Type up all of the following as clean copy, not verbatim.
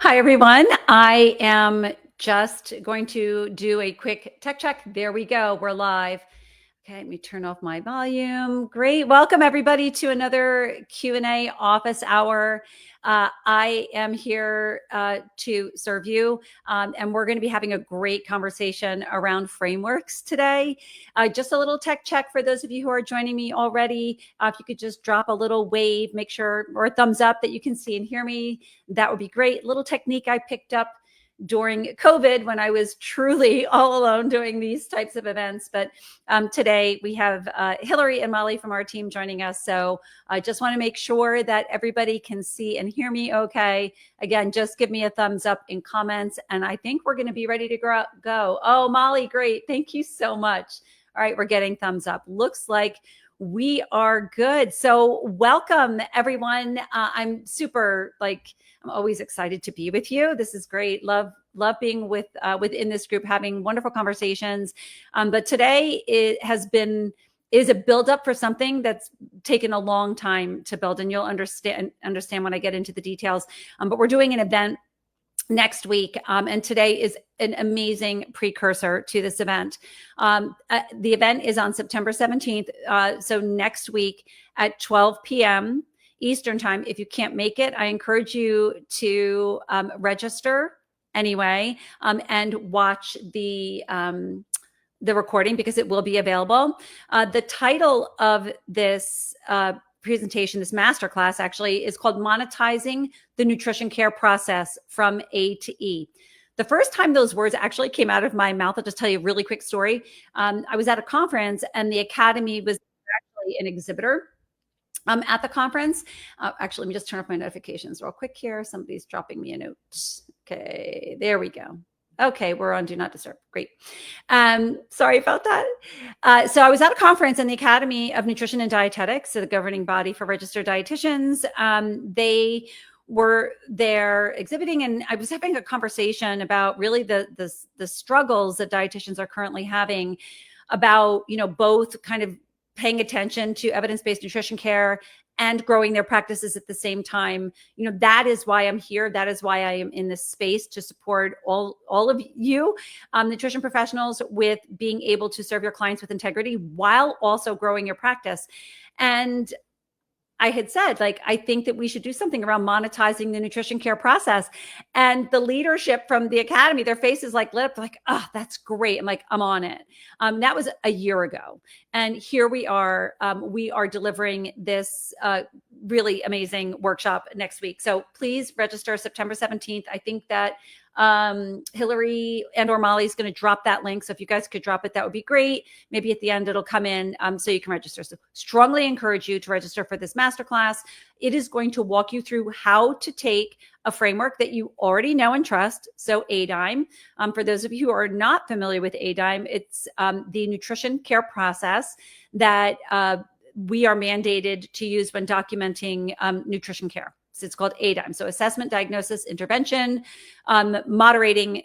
Hi, everyone. I am just going to do a quick tech check. There we go. We're live. Okay, let me turn off my volume. Great. Welcome, everybody, to another Q&A office hour. I am here to serve you, and we're going to be having a great conversation around frameworks today. Just a little tech check for those of you who are joining me already. If you could just drop a little wave, make sure, or a thumbs up that you can see and hear me, that would be great. Little technique I picked up during COVID when I was truly all alone doing these types of events. But today we have Hillary and Molly from our team joining us. So I just want to make sure that everybody can see and hear me okay. Again, just give me a thumbs up in comments. And I think we're going to be ready to go. Oh, Molly, great. Thank you so much. All right, we're getting thumbs up. Looks like we are good. So welcome, everyone. I'm always excited to be with you. This is great. Love being within this group, having wonderful conversations. But today is a build up for something that's taken a long time to build, and you'll understand when I get into the details. But we're doing an event next week. And today is an amazing precursor to this event. The event is on September 17th. So next week at 12 p.m. Eastern time. If you can't make it, I encourage you to register anyway and watch the recording because it will be available. The title of this presentation, this masterclass actually, is called Monetizing the Nutrition Care Process from A to E. The first time those words actually came out of my mouth, I'll just tell you a really quick story. I was at a conference and the Academy was actually an exhibitor at the conference. Actually, let me just turn off my notifications real quick here. Somebody's dropping me a note. Okay, there we go. Okay, we're on Do Not Disturb. Great. Sorry about that. So I was at a conference in the Academy of Nutrition and Dietetics, so the governing body for registered dietitians. They were there exhibiting, and I was having a conversation about really the struggles that dietitians are currently having about, both kind of paying attention to evidence-based nutrition care and growing their practices at the same time. That is why I'm here. That is why I am in this space, to support all of you, nutrition professionals, with being able to serve your clients with integrity while also growing your practice. And I had said, I think that we should do something around monetizing the nutrition care process. And the leadership from the Academy, their faces lit up. They're like, oh, that's great. I'm like, I'm on it. That was a year ago. And here we are delivering this really amazing workshop next week. So please register September 17th. I think that Hillary and/or Molly is going to drop that link. So if you guys could drop it, that would be great. Maybe at the end it'll come in so you can register. So strongly encourage you to register for this masterclass. It is going to walk you through how to take a framework that you already know and trust. So ADIME, for those of you who are not familiar with ADIME, it's the nutrition care process that we are mandated to use when documenting nutrition care. So it's called ADIME. So assessment, diagnosis, intervention, mediating,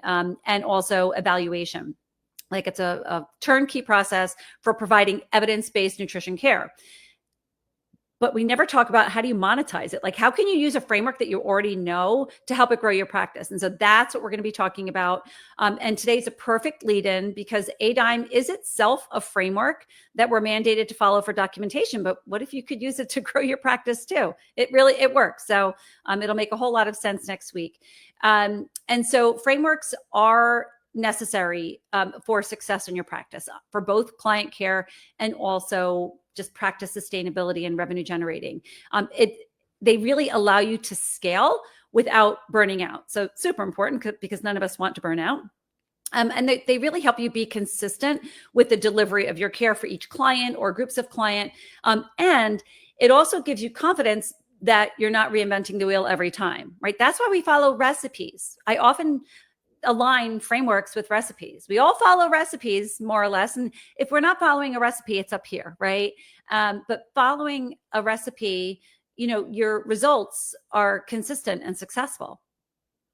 and also evaluation. It's a turnkey process for providing evidence-based nutrition care. But we never talk about, how do you monetize it? How can you use a framework that you already know to help it grow your practice? And so that's what we're going to be talking about. And today's a perfect lead-in, because ADIME is itself a framework that we're mandated to follow for documentation. But what if you could use it to grow your practice too? It works. So it'll make a whole lot of sense next week. And so frameworks are necessary for success in your practice, for both client care and also just practice sustainability and revenue generating. They really allow you to scale without burning out. So super important, because none of us want to burn out. And they really help you be consistent with the delivery of your care for each client or groups of client. And it also gives you confidence that you're not reinventing the wheel every time, right? That's why we follow recipes. I often align frameworks with recipes. We all follow recipes more or less. And if we're not following a recipe, it's up here, right? But following a recipe, your results are consistent and successful.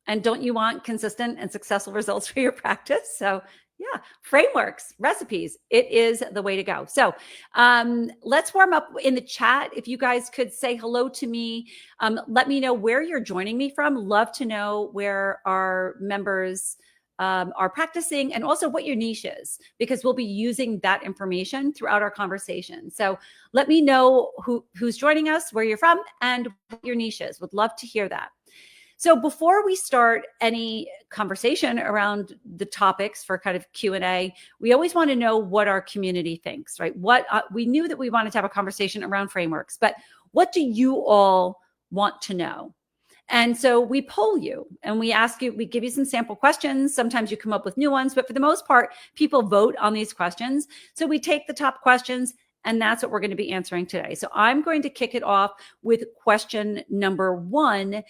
And don't you want consistent and successful results for your practice? So Yeah, frameworks, recipes. It is the way to go. So let's warm up in the chat. If you guys could say hello to me, let me know where you're joining me from. Love to know where our members are practicing and also what your niche is, because we'll be using that information throughout our conversation. So let me know who's joining us, where you're from, and what your niche is. Would love to hear that. So before we start any conversation around the topics for kind of Q&A, we always want to know what our community thinks, right? What we knew that we wanted to have a conversation around frameworks, but what do you all want to know? And so we poll you and we ask you, we give you some sample questions. Sometimes you come up with new ones, but for the most part, people vote on these questions. So we take the top questions, and that's what we're going to be answering today. So I'm going to kick it off with question number 1,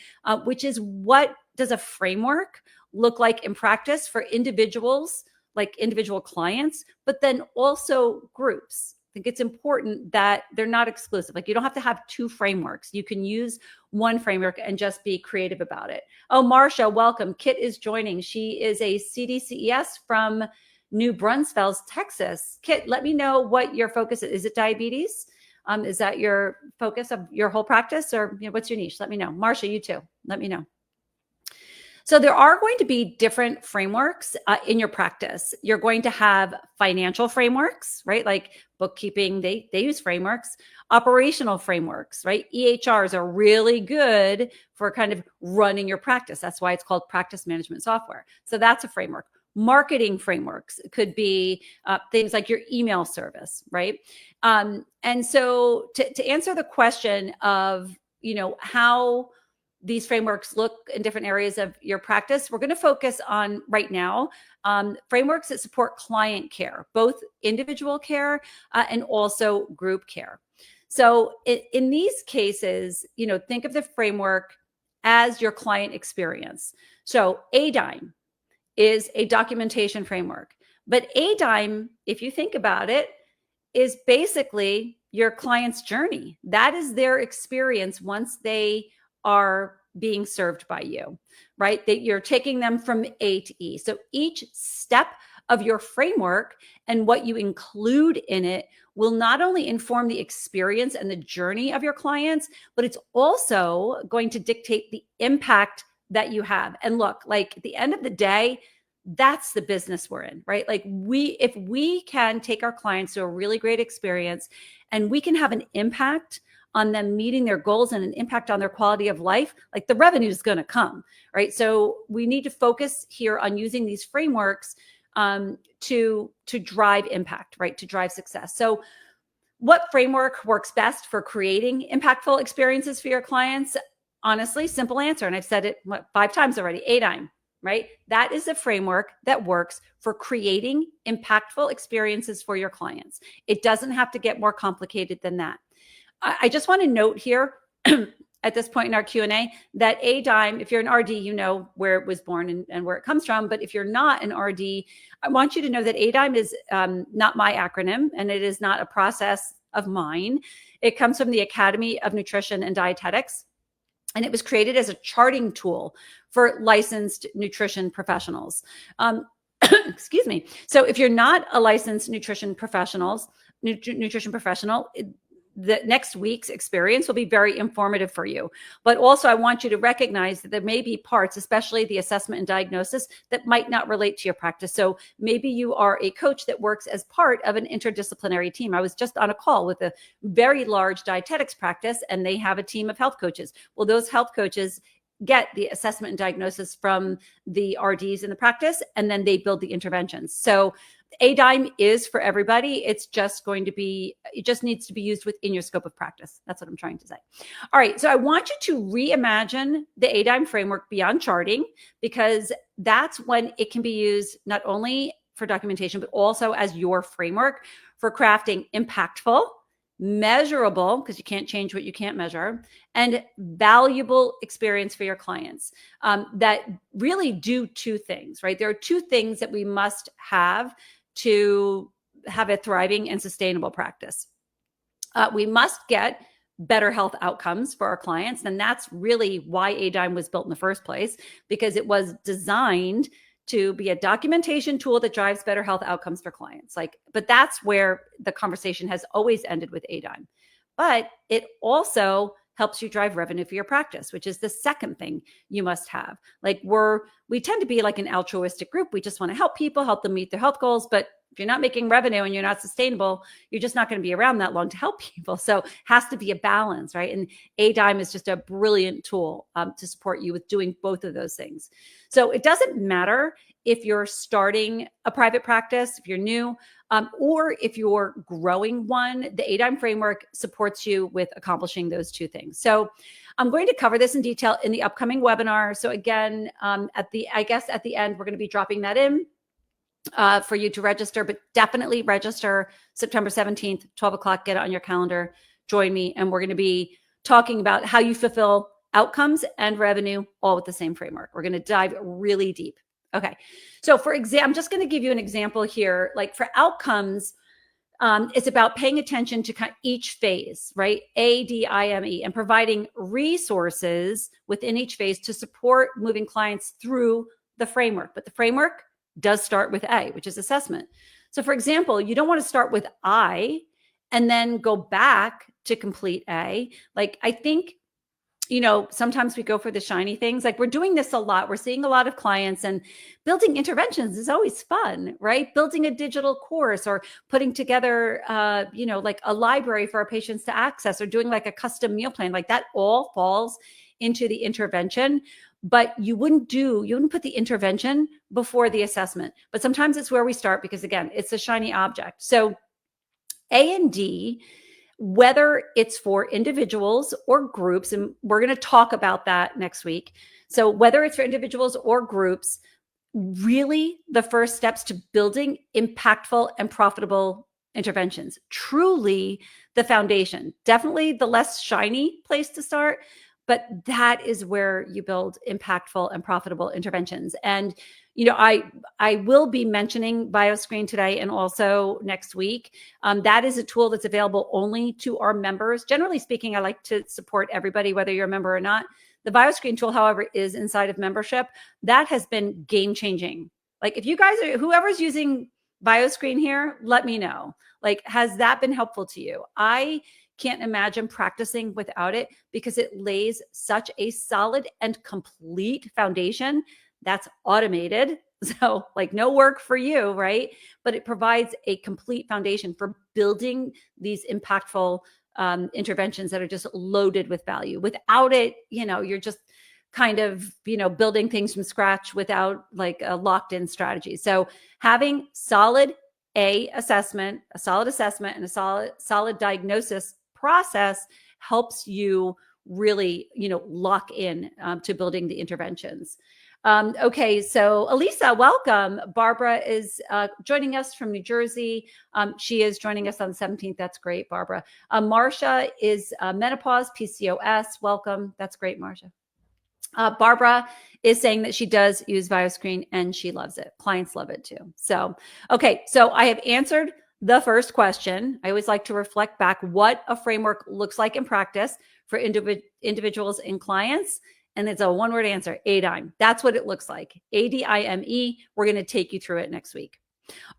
which is, what does a framework look like in practice for individuals, like individual clients, but then also groups? I think it's important that they're not exclusive. Like, you don't have to have 2 frameworks. You can use one framework and just be creative about it. Oh, Marsha, welcome. Kit is joining. She is a CDCES from New Braunfels, Texas. Kit, let me know what your focus is. Is it diabetes? Is that your focus of your whole practice, or what's your niche? Let me know. Marsha, you too. Let me know. So there are going to be different frameworks in your practice. You're going to have financial frameworks, right? Like bookkeeping, they use frameworks. Operational frameworks, right? EHRs are really good for kind of running your practice. That's why it's called practice management software. So that's a framework. Marketing frameworks could be things like your email service, right? And so to answer the question of, how these frameworks look in different areas of your practice, we're going to focus on right now frameworks that support client care, both individual care and also group care. So in these cases, think of the framework as your client experience. So ADIME is a documentation framework. But ADIME, if you think about it, is basically your client's journey. That is their experience once they are being served by you, right? That you're taking them from A to E. So each step of your framework and what you include in it will not only inform the experience and the journey of your clients, but it's also going to dictate the impact that you have. And look, like, at the end of the day, that's the business we're in, right? Like, if we can take our clients to a really great experience and we can have an impact on them meeting their goals and an impact on their quality of life, like, the revenue is going to come, right? So we need to focus here on using these frameworks to drive impact, right? To drive success. So what framework works best for creating impactful experiences for your clients? Honestly, simple answer. And I've said it 5 times already, ADIME, right? That is a framework that works for creating impactful experiences for your clients. It doesn't have to get more complicated than that. I just want to note here at this point in our Q&A that ADIME, if you're an RD, you know where it was born and where it comes from. But if you're not an RD, I want you to know that ADIME is not my acronym, and it is not a process of mine. It comes from the Academy of Nutrition and Dietetics, and it was created as a charting tool for licensed nutrition professionals. Excuse me. So if you're not a licensed nutrition professional, the next week's experience will be very informative for you. But also, I want you to recognize that there may be parts, especially the assessment and diagnosis, that might not relate to your practice. So maybe you are a coach that works as part of an interdisciplinary team. I was just on a call with a very large dietetics practice, and they have a team of health coaches. Well, those health coaches get the assessment and diagnosis from the RDs in the practice, and then they build the interventions. So ADIME is for everybody. It just needs to be used within your scope of practice. That's what I'm trying to say. All right. So I want you to reimagine the ADIME framework beyond charting, because that's when it can be used not only for documentation, but also as your framework for crafting impactful, measurable, because you can't change what you can't measure, and valuable experience for your clients that really do 2 things, right? There are 2 things that we must have to have a thriving and sustainable practice. We must get better health outcomes for our clients. And that's really why ADIME was built in the first place, because it was designed to be a documentation tool that drives better health outcomes for clients. But that's where the conversation has always ended with ADIME. But it also helps you drive revenue for your practice, which is the second thing you must have. We tend to be like an altruistic group. We just want to help people, help them meet their health goals. But if you're not making revenue and you're not sustainable, you're just not going to be around that long to help people. So it has to be a balance, right? And ADIME is just a brilliant tool to support you with doing both of those things. So it doesn't matter if you're starting a private practice, if you're new, or if you're growing one. The ADIME framework supports you with accomplishing those two things. So I'm going to cover this in detail in the upcoming webinar. So again, at the end, we're going to be dropping that in for you to register, but definitely register September 17th, 12 o'clock, get it on your calendar, join me. And we're going to be talking about how you fulfill outcomes and revenue all with the same framework. We're going to dive really deep. Okay. So I'm just going to give you an example here. Like for outcomes, it's about paying attention to each phase, right? ADIME, and providing resources within each phase to support moving clients through the framework. But the framework does start with A, which is assessment. So for example, you don't want to start with I and then go back to complete A. Like I think, sometimes we go for the shiny things. Like we're doing this a lot. We're seeing a lot of clients, and building interventions is always fun, right? Building a digital course or putting together, like a library for our patients to access, or doing like a custom meal plan, like that all falls into the intervention. But you wouldn't put the intervention before the assessment. But sometimes it's where we start because again, it's a shiny object. So A and D, whether it's for individuals or groups, and we're going to talk about that next week. So whether it's for individuals or groups, really the first steps to building impactful and profitable interventions, truly the foundation, definitely the less shiny place to start, but that is where you build impactful and profitable interventions. And I will be mentioning BioScreen today and also next week. That is a tool that's available only to our members. Generally speaking, I like to support everybody, whether you're a member or not. The BioScreen tool, however, is inside of membership. That has been game changing. Like if you guys whoever's using BioScreen here, let me know. Like, has that been helpful to you? I can't imagine practicing without it because it lays such a solid and complete foundation that's automated. So like no work for you, right? But it provides a complete foundation for building these impactful interventions that are just loaded with value. Without it, you're just kind of, building things from scratch without like a locked in strategy. So having solid assessment, a solid assessment and a solid diagnosis process helps you really, lock in to building the interventions. Okay, so Elisa, welcome. Barbara is joining us from New Jersey. She is joining us on the 17th. That's great, Barbara. Marcia is menopause, PCOS. Welcome. That's great, Marcia. Barbara is saying that she does use BioScreen and she loves it. Clients love it too. So, okay, so I have answered the first question. I always like to reflect back what a framework looks like in practice for individuals and clients. And it's a one-word answer, ADIME. That's what it looks like. ADIME. We're going to take you through it next week.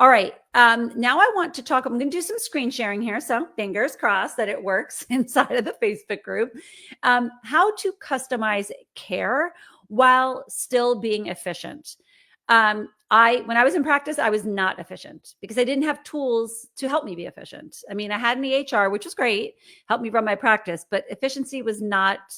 All right. Now I want to talk, I'm going to do some screen sharing here. So fingers crossed that it works inside of the Facebook group. How to customize care while still being efficient. When I was in practice, I was not efficient because I didn't have tools to help me be efficient. I mean, I had an EHR, which was great, helped me run my practice, but efficiency was not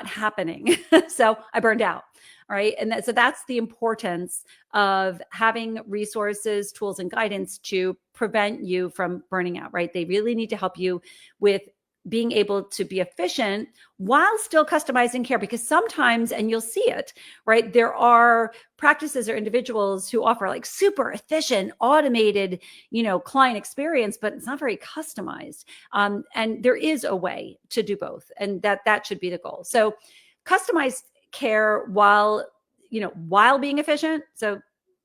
happening. So I burned out. All right. And so that's the importance of having resources, tools, and guidance to prevent you from burning out, right? They really need to help you with being able to be efficient while still customizing care, because sometimes, and you'll see it, right? There are practices or individuals who offer like super efficient, automated, client experience, but it's not very customized. And there is a way to do both. And that should be the goal. So customized care while being efficient. So,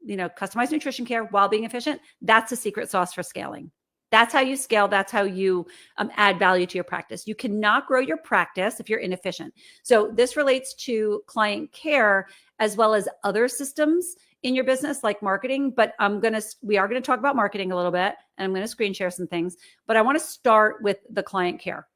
customized nutrition care while being efficient. That's the secret sauce for scaling. That's how you scale. That's how you add value to your practice. You cannot grow your practice if you're inefficient. So this relates to client care as well as other systems in your business, like marketing, but we are going to talk about marketing a little bit, and I'm going to screen share some things, but I want to start with the client care.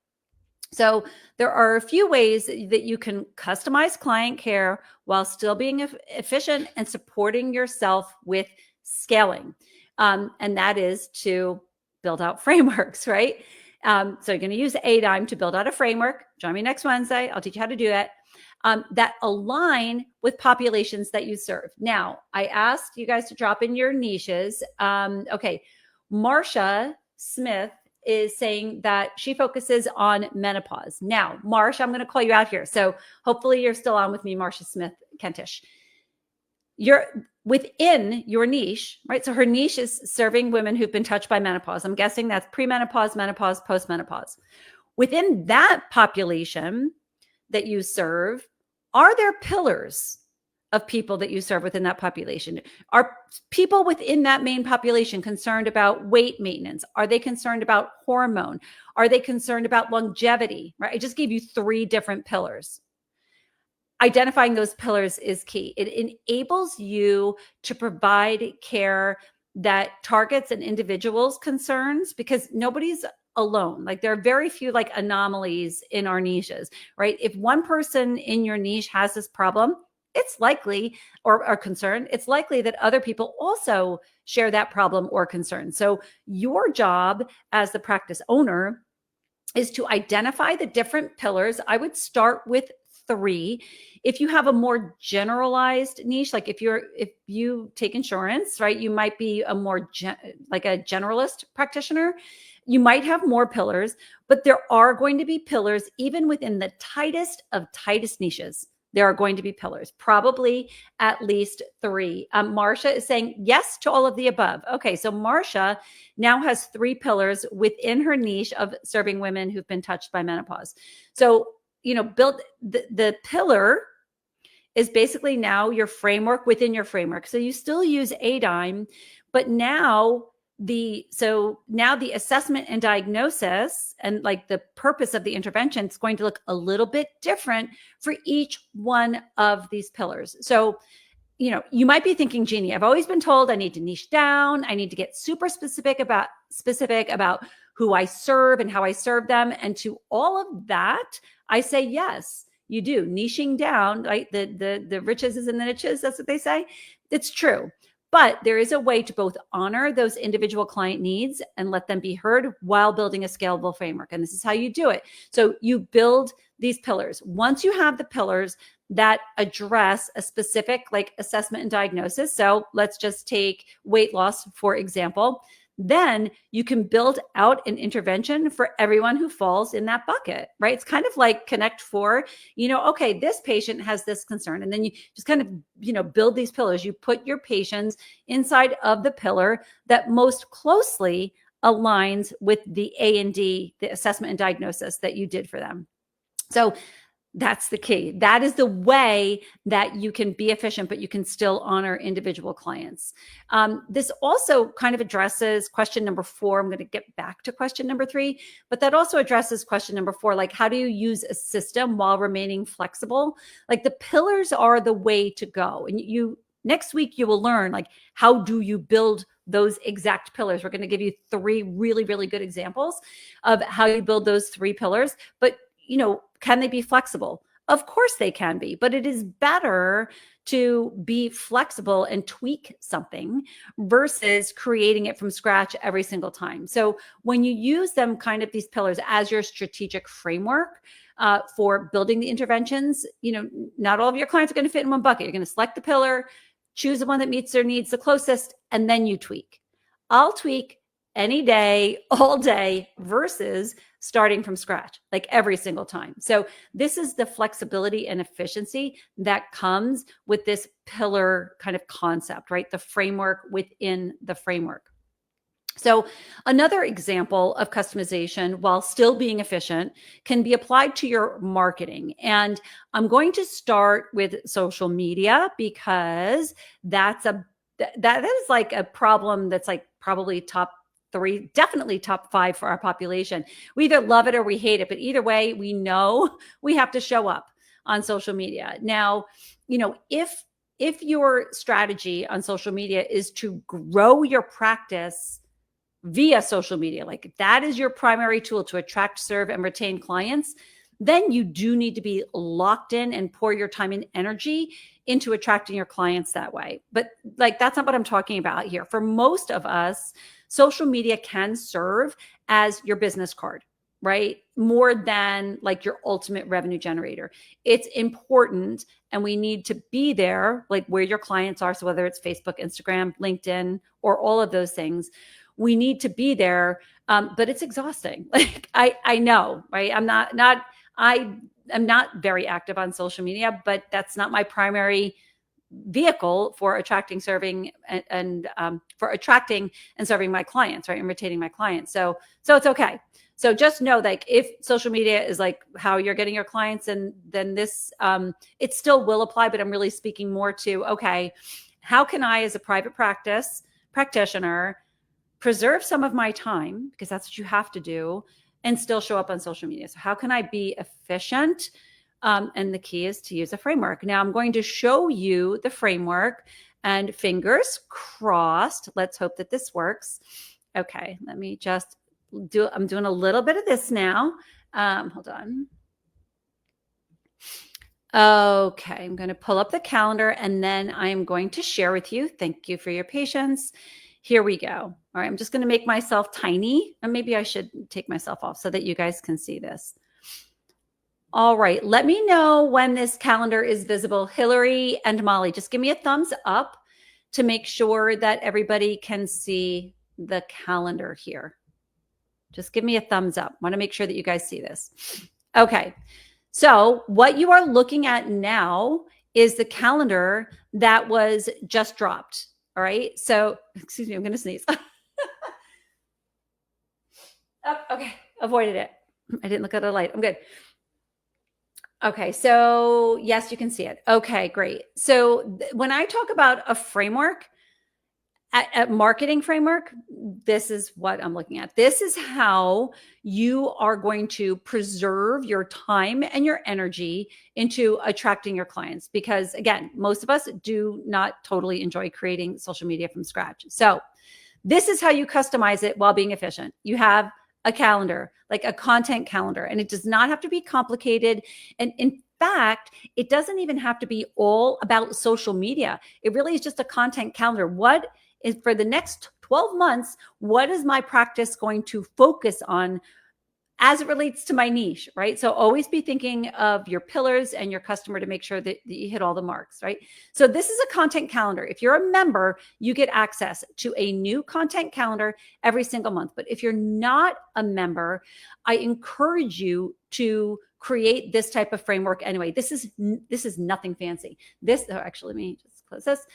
So there are a few ways that you can customize client care while still being efficient and supporting yourself with scaling. And that is to build out frameworks, right? So you're going to use ADIME to build out a framework. Join me next Wednesday. I'll teach you how to do it. That align with populations that you serve. Now, I asked you guys to drop in your niches. Okay, Marsha Smith is saying that she focuses on menopause. Now, Marsha, I'm going to call you out here. So hopefully you're still on with me, Marsha Smith Kentish. You're within your niche, right? So her niche is serving women who've been touched by menopause. I'm guessing that's premenopause, menopause, postmenopause. Within that population that you serve, are there pillars of people that you serve within that population? Are people within that main population concerned about weight maintenance? Are they concerned about hormone? Are they concerned about longevity, right? I just gave you 3 different pillars. Identifying those pillars is key. It enables you to provide care that targets an individual's concerns, because nobody's alone. Like, there are very few like anomalies in our niches, right? If one person in your niche has this problem, it's likely, or are concerned, it's likely that other people also share that problem or concern. So your job as the practice owner is to identify the different pillars. I would start with 3. If you have a more generalized niche, like if you take insurance, right, you might be a more like a generalist practitioner. You might have more pillars, but there are going to be pillars even within the tightest of tightest niches. There are going to be pillars, probably at least 3. Marsha is saying yes to all of the above. Okay, so Marsha now has 3 pillars within her niche of serving women who've been touched by menopause. So, build the pillar is basically now your framework within your framework. So you still use ADIME, but now the assessment and diagnosis and like the purpose of the intervention is going to look a little bit different for each one of these pillars. So, you might be thinking, Jeannie, I've always been told I need to niche down. I need to get super specific about who I serve and how I serve them. And to all of that, I say, yes, you do. Niching down, right? The riches is in the niches. That's what they say. It's true. But there is a way to both honor those individual client needs and let them be heard while building a scalable framework. And this is how you do it. So you build these pillars. Once you have the pillars that address a specific like assessment and diagnosis. So let's just take weight loss, for example. Then you can build out an intervention for everyone who falls in that bucket, right? It's kind of like Connect 4, okay, this patient has this concern. And then you just kind of, build these pillars. You put your patients inside of the pillar that most closely aligns with the A&D, the assessment and diagnosis that you did for them. So that's the key. That is the way that you can be efficient, but you can still honor individual clients. This also kind of addresses question number 4. I'm going to get back to question number 3, but that also addresses question number 4, like how do you use a system while remaining flexible? Like the pillars are the way to go. And next week you will learn like how do you build those exact pillars. We're going to give you 3 really, really good examples of how you build those 3 pillars, but can they be flexible? Of course they can be, but it is better to be flexible and tweak something versus creating it from scratch every single time. So when you use them, kind of these pillars as your strategic framework for building the interventions, not all of your clients are going to fit in one bucket. You're going to select the pillar, choose the one that meets their needs the closest, and then you tweak. I'll tweak any day, all day, versus starting from scratch, like every single time. So this is the flexibility and efficiency that comes with this pillar kind of concept, right? The framework within the framework. So another example of customization while still being efficient can be applied to your marketing. And I'm going to start with social media because that is like a problem that's like probably top 3, definitely top 5 for our population. We either love it or we hate it, but either way, we know we have to show up on social media. Now, if if your strategy on social media is to grow your practice via social media, like if that is your primary tool to attract, serve, and retain clients, then you do need to be locked in and pour your time and energy into attracting your clients that way. But like, that's not what I'm talking about here. For most of us, social media can serve as your business card, right? More than like your ultimate revenue generator. It's important, and we need to be there, like where your clients are. So whether it's Facebook, Instagram, LinkedIn, or all of those things, we need to be there. But it's exhausting. Like I know, right? I am not very active on social media, but that's not my primary vehicle for attracting, serving, and for attracting and serving my clients, right, and retaining my clients. So it's okay. So just know, like, if social media is like how you're getting your clients, and then this, it still will apply, but I'm really speaking more to, okay, how can I, as a private practitioner, preserve some of my time, because that's what you have to do, and still show up on social media. So how can I be efficient? And the key is to use a framework. Now I'm going to show you the framework, and fingers crossed, let's hope that this works. Okay, let me just I'm doing a little bit of this now. Hold on. Okay, I'm going to pull up the calendar, and then I'm going to share with you. Thank you for your patience. Here we go. All right, I'm just going to make myself tiny, and maybe I should take myself off so that you guys can see this. All right, let me know when this calendar is visible. Hillary and Molly, just give me a thumbs up to make sure that everybody can see the calendar here. Just give me a thumbs up. Want to make sure that you guys see this. Okay, so what you are looking at now is the calendar that was just dropped. All right, so excuse me, I'm going to sneeze. Oh, okay, avoided it. I didn't look at the light. I'm good. Okay, so yes, you can see it. Okay, great. So when I talk about a framework, a marketing framework, this is what I'm looking at. This is how you are going to preserve your time and your energy into attracting your clients. Because again, most of us do not totally enjoy creating social media from scratch. So this is how you customize it while being efficient. You have a calendar, like a content calendar, and it does not have to be complicated. And in fact, it doesn't even have to be all about social media. It really is just a content calendar. What is, for the next 12 months, what is my practice going to focus on as it relates to my niche, right? So always be thinking of your pillars and your customer to make sure that you hit all the marks, right? So this is a content calendar. If you're a member, you get access to a new content calendar every single month. But if you're not a member, I encourage you to create this type of framework anyway. This is nothing fancy. Actually, let me just close this.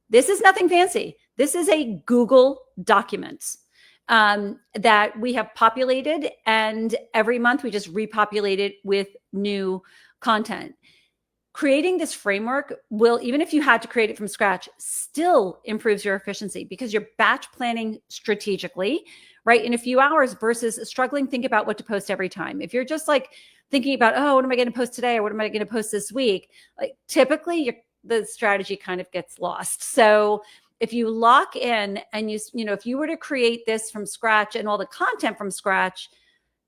This is nothing fancy. This is a Google document that we have populated, and every month we just repopulate it with new content. Creating this framework will, even if you had to create it from scratch, still improves your efficiency because you're batch planning strategically, right? In a few hours versus struggling, think about what to post every time. If you're just like thinking about, oh, what am I going to post today? Or what am I going to post this week? Like typically the strategy kind of gets lost. So if you lock in and if you were to create this from scratch and all the content from scratch,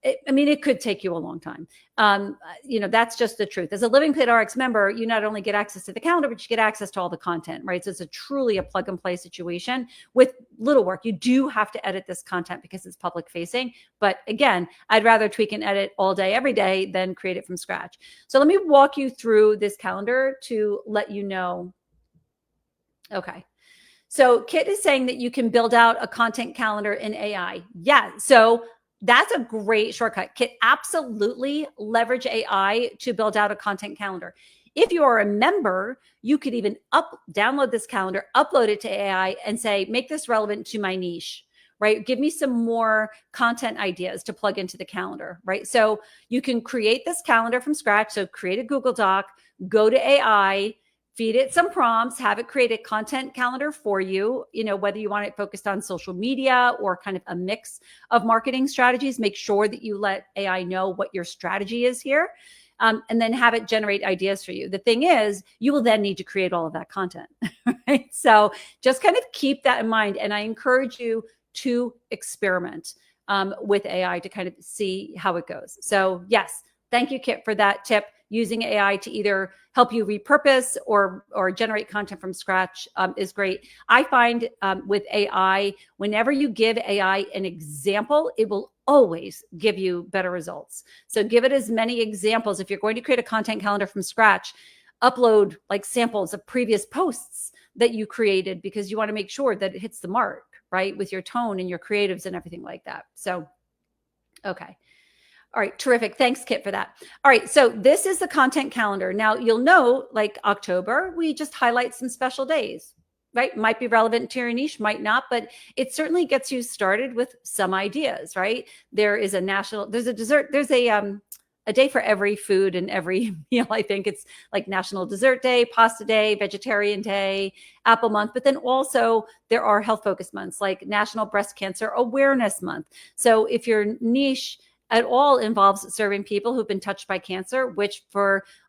it could take you a long time. That's just the truth. As a Living Pit RX member, you not only get access to the calendar, but you get access to all the content, right? So it's truly a plug and play situation with little work. You do have to edit this content because it's public facing. But again, I'd rather tweak and edit all day, every day than create it from scratch. So let me walk you through this calendar to let you know. Okay. So Kit is saying that you can build out a content calendar in AI. Yeah. So that's a great shortcut. Kit, absolutely leverage AI to build out a content calendar. If you are a member, you could even download this calendar, upload it to AI and say, make this relevant to my niche, right? Give me some more content ideas to plug into the calendar, right? So you can create this calendar from scratch. So create a Google Doc, go to AI, feed it some prompts, have it create a content calendar for you, whether you want it focused on social media or kind of a mix of marketing strategies. Make sure that you let AI know what your strategy is here. and then have it generate ideas for you. The thing is, you will then need to create all of that content, right? So just kind of keep that in mind. And I encourage you to experiment with AI to kind of see how it goes. So yes, thank you, Kit, for that tip. Using AI to either help you repurpose or generate content from scratch is great. I find with AI, whenever you give AI an example, it will always give you better results. So give it as many examples. If you're going to create a content calendar from scratch, upload like samples of previous posts that you created, because you want to make sure that it hits the mark, right? With your tone and your creatives and everything like that. So, okay. All right, terrific. Thanks, Kit, for that. All right, so this is the content calendar. Now, you'll know, like October, we just highlight some special days, right? Might be relevant to your niche, might not, but it certainly gets you started with some ideas, right? There's a dessert, there's a day for every food and every meal. I think it's like National Dessert Day, Pasta Day, Vegetarian Day, Apple Month, but then also there are health focused months like National Breast Cancer Awareness Month. So if your niche at all involves serving people who've been touched by cancer, which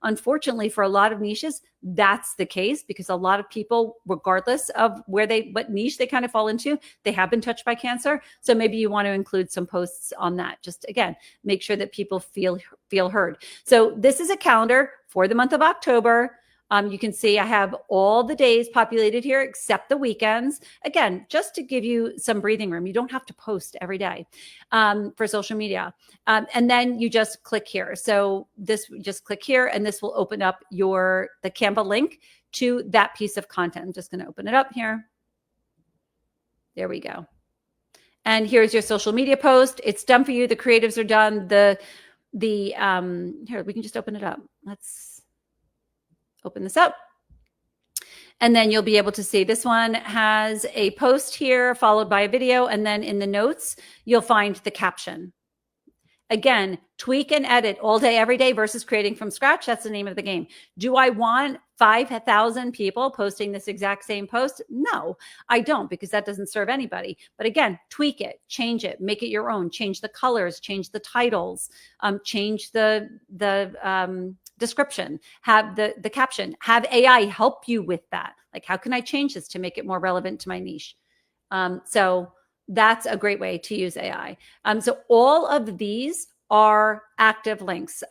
unfortunately for a lot of niches, that's the case, because a lot of people, regardless of what niche they kind of fall into, they have been touched by cancer. So maybe you want to include some posts on that. Just again, make sure that people feel heard. So this is a calendar for the month of October. You can see I have all the days populated here except the weekends. Again, just to give you some breathing room. You don't have to post every day for social media. And then you just click here. So just click here and this will open up the Canva link to that piece of content. I'm just going to open it up here. There we go. And here's your social media post. It's done for you. The creatives are done. Here, we can just open it up. Let's open this up. And then you'll be able to see this one has a post here followed by a video. And then in the notes, you'll find the caption. Again, tweak and edit all day, every day versus creating from scratch. That's the name of the game. Do I want 5,000 people posting this exact same post? No, I don't, because that doesn't serve anybody. But again, tweak it, change it, make it your own, change the colors, change the titles, change the description, have the caption, have AI help you with that. Like, how can I change this to make it more relevant to my niche? So that's a great way to use AI. So all of these are active links.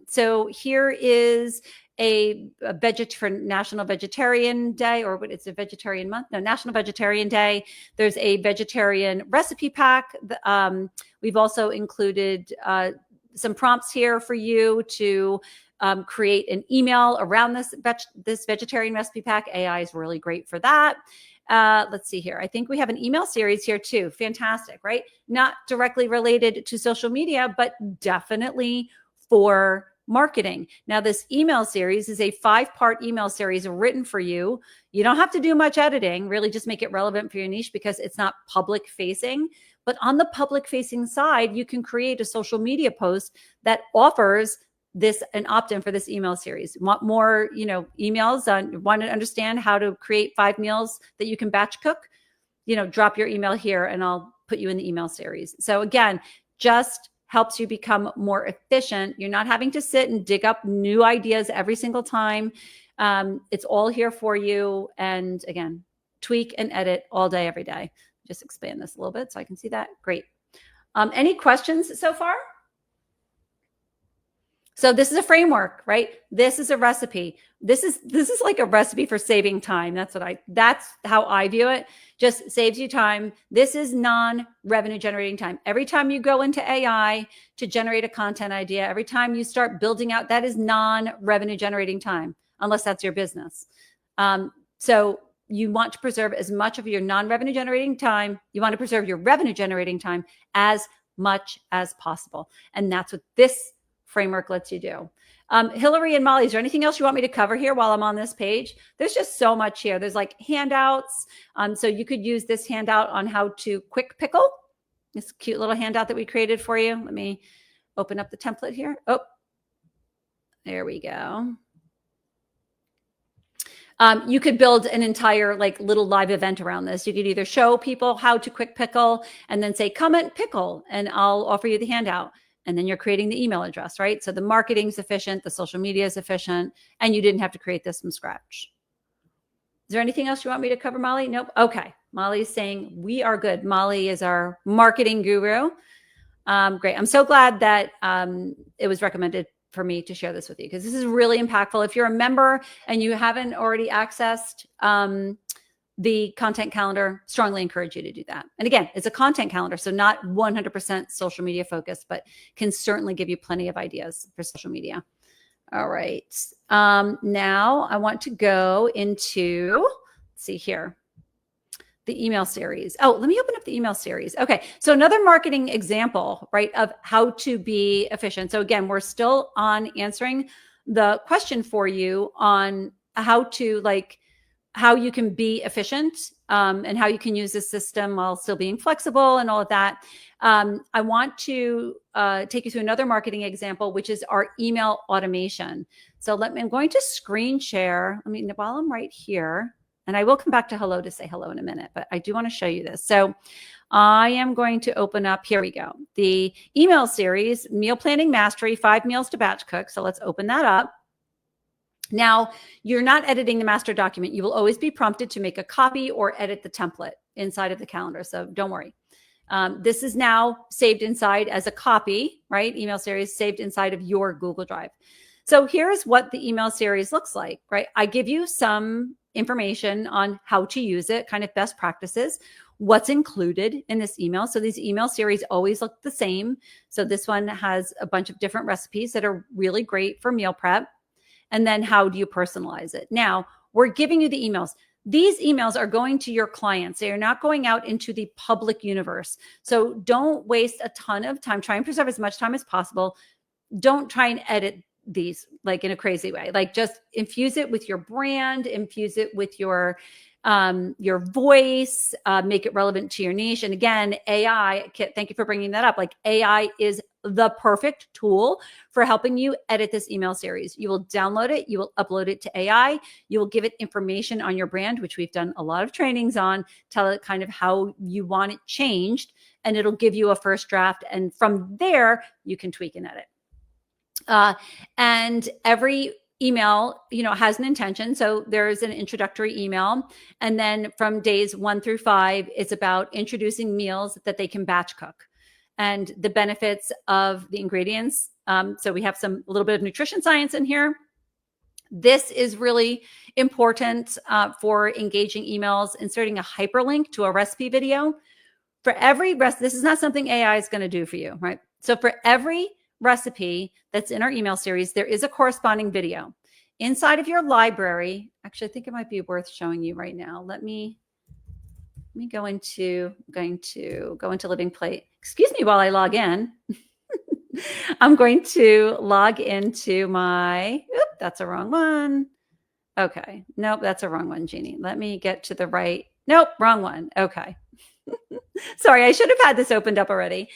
So here is for National Vegetarian Day, or what, it's a vegetarian month? No, National Vegetarian Day. There's a vegetarian recipe pack. We've also included some prompts here for you to create an email around this vegetarian recipe pack. AI is really great for that. Let's see here. I think we have an email series here too. Fantastic, right? Not directly related to social media, but definitely for marketing. Now, this email series is a 5-part email series written for you. You don't have to do much editing, really just make it relevant for your niche, because it's not public facing. But on the public facing side, you can create a social media post that offers an opt-in for this email series. Want more, emails on, want to understand how to create 5 meals that you can batch cook, drop your email here and I'll put you in the email series. So again, just helps you become more efficient. You're not having to sit and dig up new ideas every single time. It's all here for you. And again, tweak and edit all day, every day. Just expand this a little bit so I can see that. Great. Any questions so far? So this is a framework, right? This is a recipe. This is like a recipe for saving time. That's how I view it. Just saves you time. This is non-revenue generating time. Every time you go into AI to generate a content idea, every time you start building out, that is non-revenue generating time, unless that's your business. So you want to preserve as much of your non-revenue generating time. You want to preserve your revenue generating time as much as possible. And that's what this framework lets you do. Hillary and Molly, is there anything else you want me to cover here while I'm on this page? There's just so much here. There's like handouts. So you could use this handout on how to quick pickle. This cute little handout that we created for you. Let me open up the template here. Oh, there we go. You could build an entire little live event around this. You could either show people how to quick pickle and then say, comment pickle, and I'll offer you the handout. and then you're creating the email address, right? So the marketing's efficient, the social media is efficient, and you didn't have to create this from scratch. Is there anything else you want me to cover, Molly? Nope. Okay. Molly's saying we are good. Molly is our marketing guru. Great. I'm so glad that it was recommended for me to share this with you, because this is really impactful. If you're a member and you haven't already accessed the content calendar, strongly encourage you to do that. And again, it's a content calendar, so not 100% social media focused, but can certainly give you plenty of ideas for social media. All right. Now I want to go into, let's see here, the email series. Oh, let me open up the email series. Okay. So another marketing example, right, of how to be efficient. So again, we're still on answering the question for you on how to, like, how you can be efficient and how you can use this system while still being flexible and all of that. I want to take you through another marketing example, which is our email automation. So I'm going to screen share. I mean, while I'm right here, and I will come back to hello to say hello in a minute, but I do want to show you this. So I am going to open up, here we go, the email series, Meal Planning Mastery, 5 Meals to Batch Cook. So let's open that up. Now, you're not editing the master document. You will always be prompted to make a copy or edit the template inside of the calendar. So don't worry. This is now saved inside as a copy, right? Email series saved inside of your Google Drive. So here's what the email series looks like, right? I give you some information on how to use it, kind of best practices, what's included in this email. So these email series always look the same. So this one has a bunch of different recipes that are really great for meal prep. And then how do you personalize it? Now, we're giving you the emails. These emails are going to your clients. They are not going out into the public universe. So don't waste a ton of time. Try and preserve as much time as possible. Don't try and edit these like in a crazy way. Like, just infuse it with your brand, infuse it with your voice, make it relevant to your niche. And again, AI, thank you for bringing that up. Like, AI is the perfect tool for helping you edit this email series. You will download it, you will upload it to AI, you will give it information on your brand, which we've done a lot of trainings on, tell it kind of how you want it changed, and it'll give you a first draft. And from there, you can tweak and edit. And every email, has an intention. So there's an introductory email. And then from days 1 through 5, it's about introducing meals that they can batch cook and the benefits of the ingredients. So we have a little bit of nutrition science in here. This is really important for engaging emails, inserting a hyperlink to a recipe video. For every recipe, this is not something AI is going to do for you, right? So for every recipe that's in our email series, there is a corresponding video inside of your library. Actually, I think it might be worth showing you right now. Let me go into Living Plate. Excuse me while I log in. I'm going to log into my, that's a wrong one. Okay. Nope, that's a wrong one, Jeannie. Let me get to the right. Nope, wrong one. Okay. Sorry, I should have had this opened up already.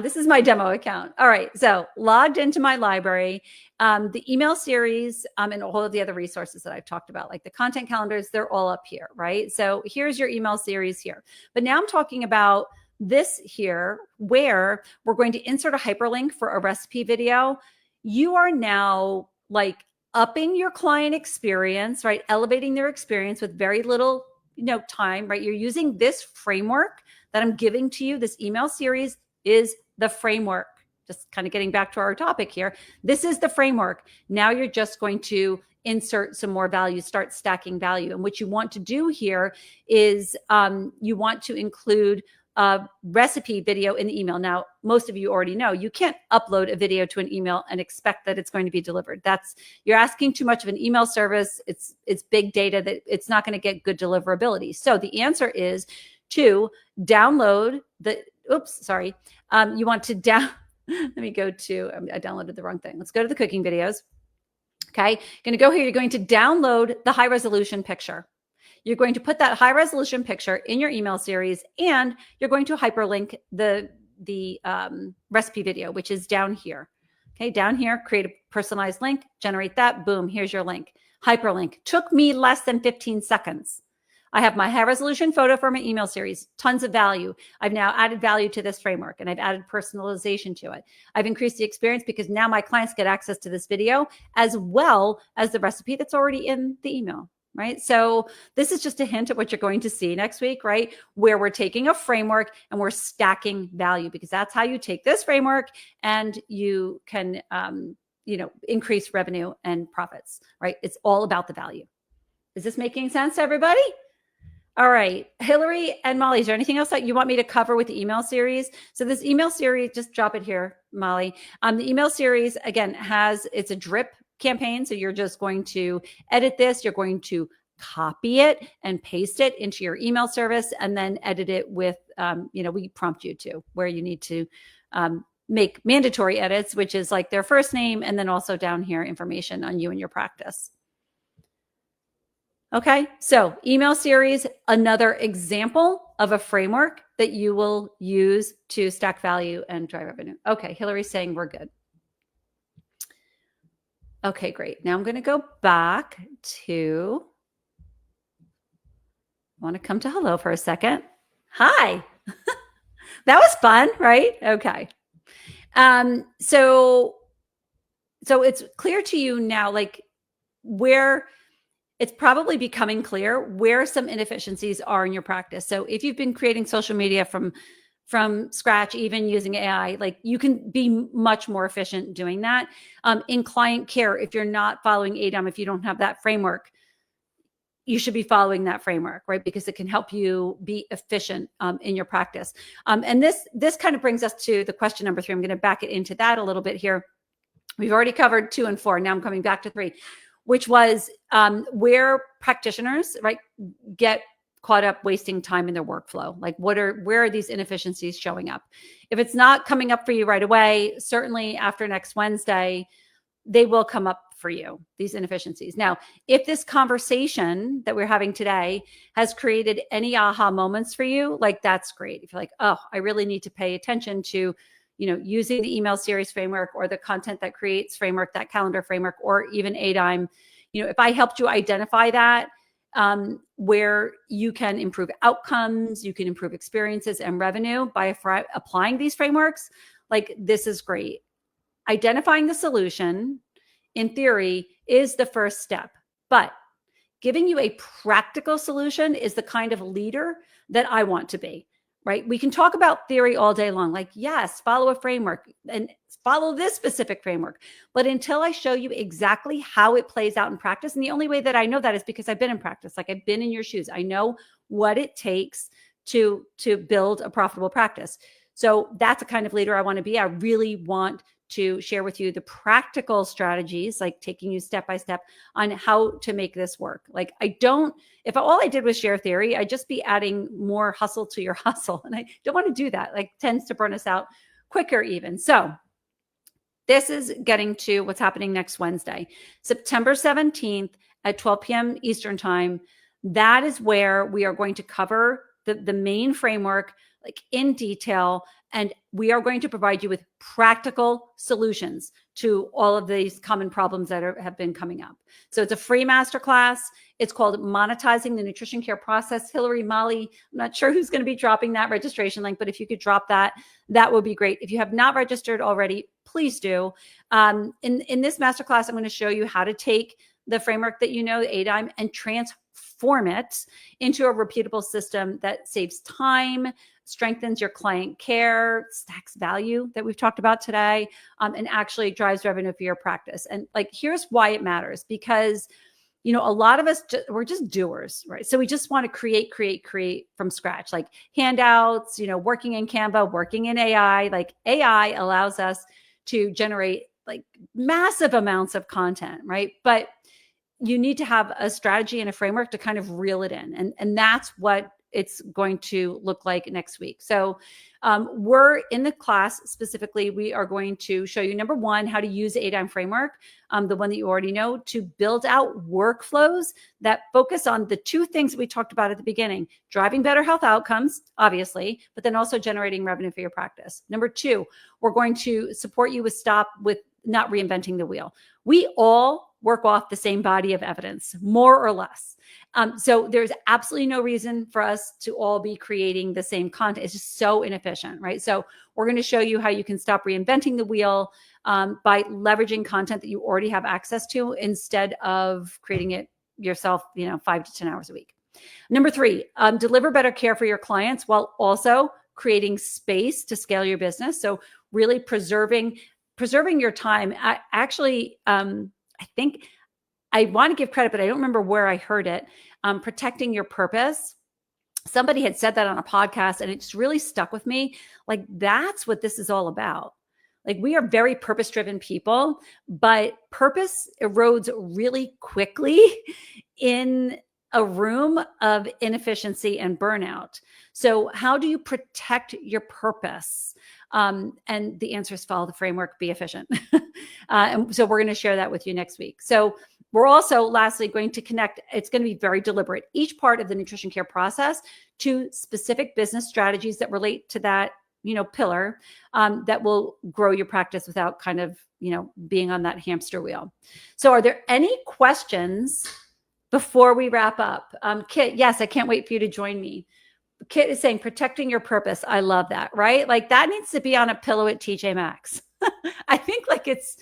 This is my demo account. All right, so logged into my library, the email series and all of the other resources that I've talked about, like the content calendars, they're all up here, right? So here's your email series here. But now I'm talking about this here, where we're going to insert a hyperlink for a recipe video. You are now like upping your client experience, right? Elevating their experience with very little time, right? You're using this framework that I'm giving to you. This email series is the framework. Just kind of getting back to our topic here. This is the framework. Now you're just going to insert some more value, start stacking value. And what you want to do here is you want to include a recipe video in the email. Now, most of you already know you can't upload a video to an email and expect that it's going to be delivered. You're asking too much of an email service. It's big data that it's not going to get good deliverability. So the answer is to download you want to let me go to, I downloaded the wrong thing. Let's go to the cooking videos. Okay. Going to go here. You're going to download the high resolution picture. You're going to put that high resolution picture in your email series, and you're going to hyperlink the recipe video, which is down here. Okay, down here, create a personalized link, generate that, boom, here's your link. Hyperlink. Took me less than 15 seconds. I have my high resolution photo for my email series, tons of value. I've now added value to this framework and I've added personalization to it. I've increased the experience because now my clients get access to this video as well as the recipe that's already in the email, right? So this is just a hint at what you're going to see next week, right? Where we're taking a framework and we're stacking value, because that's how you take this framework and you can, increase revenue and profits, right? It's all about the value. Is this making sense to everybody? All right, Hillary and Molly, is there anything else that you want me to cover with the email series? So this email series, just drop it here, Molly. The email series, again, it's a drip campaign. So you're just going to edit this. You're going to copy it and paste it into your email service and then edit it with, we prompt you to where you need to make mandatory edits, which is like their first name. And then also down here, information on you and your practice. Okay, so email series, another example of a framework that you will use to stack value and drive revenue. Okay, Hillary's saying we're good. Okay, great. Now I'm going to go back to, I want to come to hello for a second. Hi. That was fun, right? Okay. So it's clear to you now, like where it's probably becoming clear where some inefficiencies are in your practice. So if you've been creating social media from scratch, even using AI, like you can be much more efficient doing that. In client care, if you're not following ADAM, if you don't have that framework, you should be following that framework, right? Because it can help you be efficient in your practice. And this kind of brings us to the question number 3. I'm going to back it into that a little bit here. We've already covered 2 and 4. Now I'm coming back to 3. Which was where practitioners, right, get caught up wasting time in their workflow. Like where are these inefficiencies showing up? If it's not coming up for you right away, certainly after next Wednesday, they will come up for you, these inefficiencies. Now, if this conversation that we're having today has created any aha moments for you, like that's great. If you're like, oh, I really need to pay attention to using the email series framework or the content that creates framework, that calendar framework, or even ADIME, if I helped you identify that, where you can improve outcomes, you can improve experiences and revenue by applying these frameworks, like this is great. Identifying the solution, in theory, is the first step, but giving you a practical solution is the kind of leader that I want to be. Right? We can talk about theory all day long, like, yes, follow a framework and follow this specific framework. But until I show you exactly how it plays out in practice, and the only way that I know that is because I've been in practice, like I've been in your shoes. I know what it takes to build a profitable practice. So that's the kind of leader I want to be. I really want to share with you the practical strategies, like taking you step by step on how to make this work. Like if all I did was share theory, I'd just be adding more hustle to your hustle. And I don't want to do that. Like tends to burn us out quicker even. So this is getting to what's happening next Wednesday, September 17th at 12 p.m. Eastern time. That is where we are going to cover the main framework, like in detail. And we are going to provide you with practical solutions to all of these common problems that have been coming up. So it's a free masterclass. It's called Monetizing the Nutrition Care Process. Hillary, Molly, I'm not sure who's going to be dropping that registration link, but if you could drop that, that would be great. If you have not registered already, please do. In this masterclass, I'm going to show you how to take the framework that the ADIME, and transform it into a repeatable system that saves time, strengthens your client care, stacks value that we've talked about today, and actually drives revenue for your practice. And like, here's why it matters, because, a lot of us, we're just doers, right? So we just want to create from scratch, like handouts, working in Canva, working in AI. Like AI allows us to generate like massive amounts of content, right? But you need to have a strategy and a framework to kind of reel it in. And that's what it's going to look like next week. So we're in the class specifically, we are going to show you, number 1, how to use the ADIME framework, the one that you already know, to build out workflows that focus on the 2 things that we talked about at the beginning: driving better health outcomes, obviously, but then also generating revenue for your practice. Number 2, we're going to support you with not reinventing the wheel. We all work off the same body of evidence, more or less. So there's absolutely no reason for us to all be creating the same content. It's just so inefficient, right? So we're going to show you how you can stop reinventing the wheel by leveraging content that you already have access to instead of creating it yourself, 5 to 10 hours a week. Number 3, deliver better care for your clients while also creating space to scale your business. So really preserving your time. I think I want to give credit, but I don't remember where I heard it. Protecting your purpose. Somebody had said that on a podcast and it just really stuck with me. Like, that's what this is all about. Like, we are very purpose-driven people, but purpose erodes really quickly in a room of inefficiency and burnout. So how do you protect your purpose? And the answer is follow the framework, be efficient. And so we're going to share that with you next week. So we're also lastly going to connect. It's going to be very deliberate, each part of the nutrition care process to specific business strategies that relate to that, pillar that will grow your practice without kind of, being on that hamster wheel. So are there any questions before we wrap up? Kit, yes, I can't wait for you to join me. Kit is saying protecting your purpose. I love that, right? Like, that needs to be on a pillow at TJ Maxx. I think like it's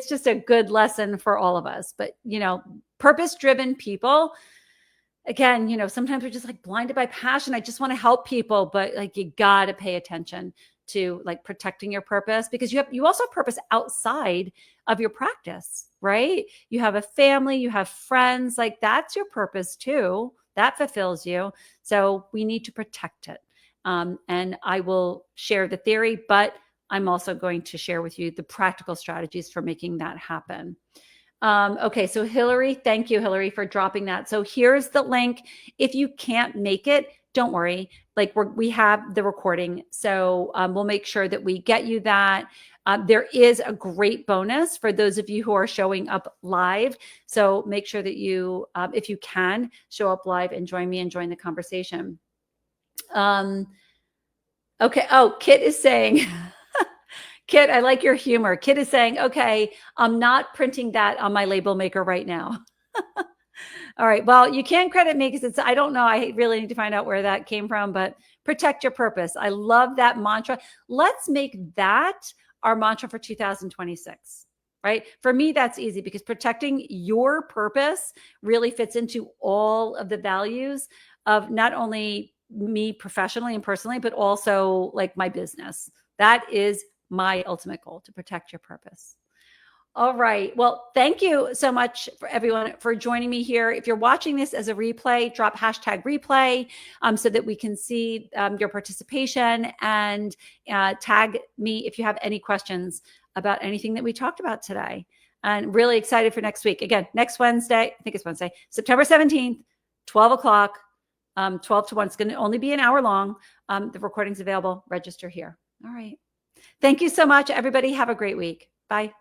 just a good lesson for all of us. But, purpose-driven people, again, sometimes we're just like blinded by passion. I just want to help people, but like, you got to pay attention to like protecting your purpose, because you also have purpose outside of your practice, right? You have a family, you have friends, like that's your purpose too. That fulfills you. So we need to protect it. And I will share the theory, but I'm also going to share with you the practical strategies for making that happen. Okay, so Hillary, thank you, Hillary, for dropping that. So here's the link. If you can't make it, don't worry. Like, we have the recording. So we'll make sure that we get you that. There is a great bonus for those of you who are showing up live. So make sure that you, if you can, show up live and join me and join the conversation. Okay. Oh, Kit is saying... Kit, I like your humor. Kit is saying, okay, I'm not printing that on my label maker right now. All right. Well, you can credit me because I don't know. I really need to find out where that came from, but protect your purpose. I love that mantra. Let's make that our mantra for 2026, right? For me, that's easy because protecting your purpose really fits into all of the values of not only me professionally and personally, but also like my business. That is my ultimate goal, to protect your purpose. All right. Well, thank you so much for everyone for joining me here. If you're watching this as a replay, drop hashtag replay so that we can see your participation, and tag me if you have any questions about anything that we talked about today. And really excited for next week. Again, next Wednesday, I think it's Wednesday, September 17th, 12 o'clock, 12 to 1. It's going to only be an hour long. The recording's available. Register here. All right. Thank you so much, everybody. Have a great week. Bye.